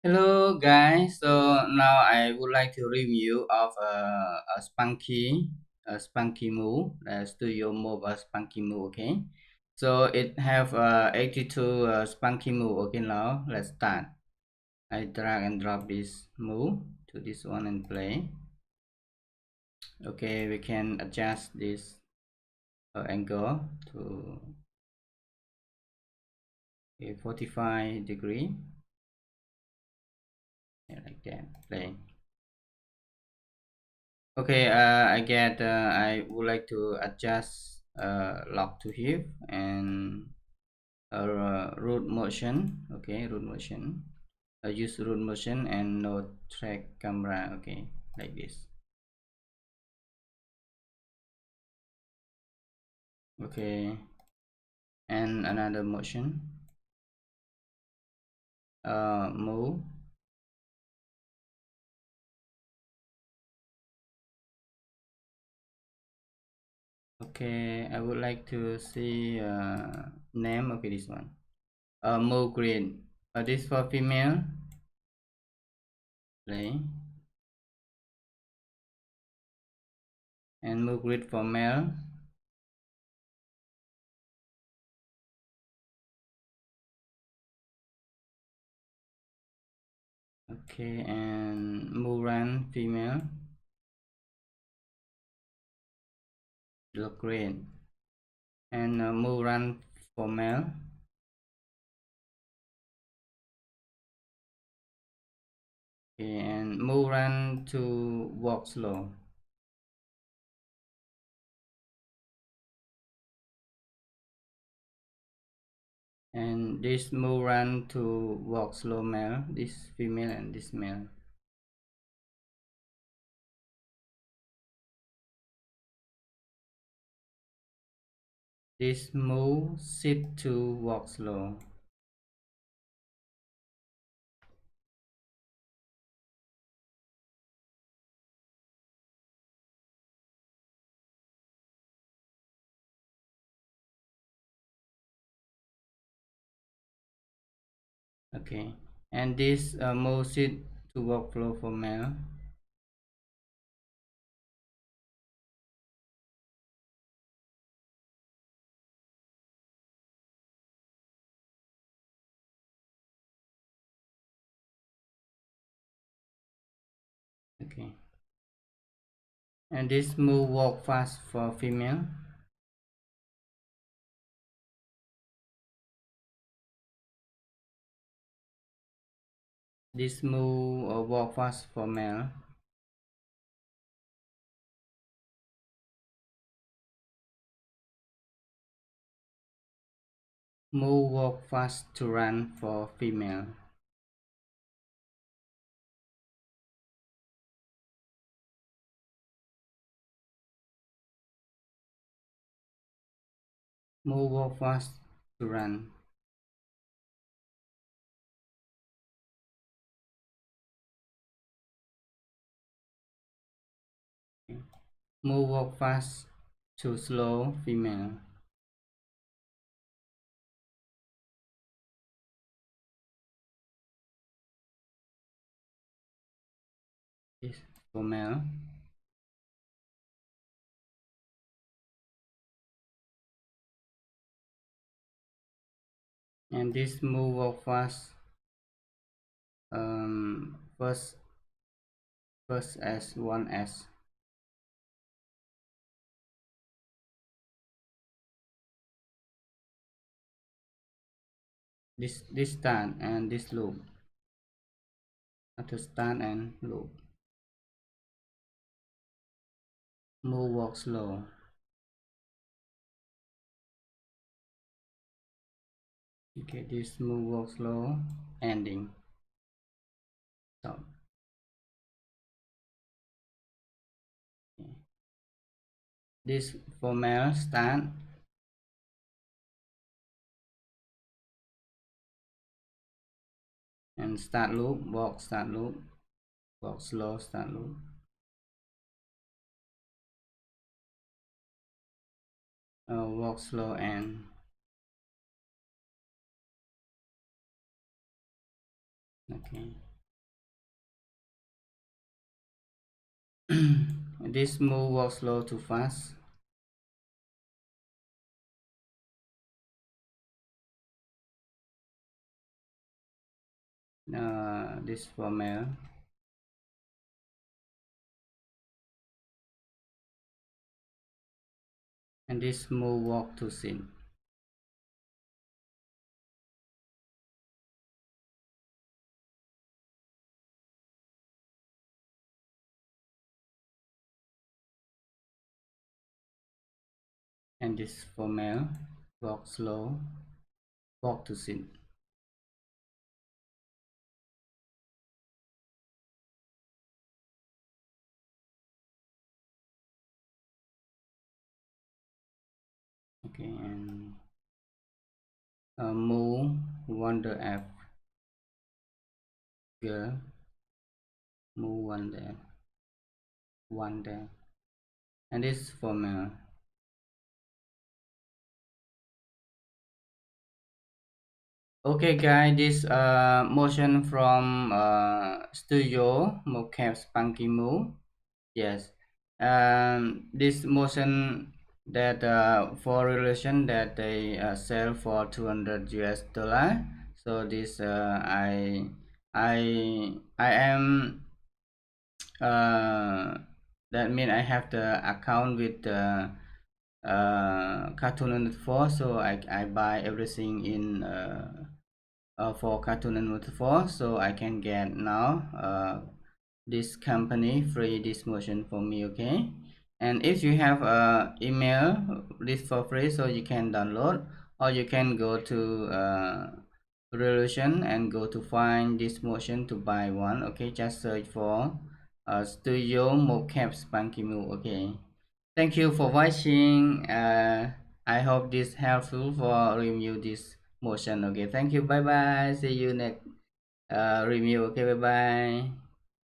Hello guys, so now I would like to review of a spunky move, Studio-Mocap Spunky move. Okay, so it have 82 spunky move. Okay, now let's start. I drag and drop this move to this one and play. Okay, we can adjust this angle to 45 degree, yeah, like that. Play. Okay, I would like to adjust lock to hip and root motion. Okay, root motion. Use root motion and no track camera. Okay, like this. Okay, and another motion. Move. Okay, I would like to see name. Okay, this one. Move green. This for female. Play. And move grid for male. Okay, and move run female. Look green. And move run for male. Okay, and move run to walk slow. And this move run to walk slow male, this female and this male. This move shift to walk slow. Okay, and this move shift to walk flow for male. Okay, and this move walk fast for female. This move walk fast for male. Move walk fast to run for female. Move walk fast to run. Okay. Move walk fast to slow female. This for male. And this move walk fast first S 1S. This start and this loop. After start and loop. Move walk slow. Okay, this move walk slow. Ending. Stop. Okay. This for male start and start loop. Walk start loop. Walk slow start loop. Walk slow and okay. This move works slow to fast. This for male, and this move walk to sin, and this for male, walk slow, walk to sin. Okay, and move wonder F, girl, move wonder, and this for male. Okay, guys, this motion from Studio-Mocap Spunky move. Yes, this motion that for relation that they sell for 200 US dollar. So this I am uh, that mean I have the account with Cartoon Network 4, so I buy everything in for Cartoon Network 4, so I can get now this company free this motion for me. Okay, and if you have a email this for free, so you can download, or you can go to Revolution and go to find this motion to buy one. Okay, just search for Studio-Mocap Spunky move. Okay, thank you for watching. I hope this helpful for review this motion. Okay, thank you, bye bye, see you next review. Okay, bye bye.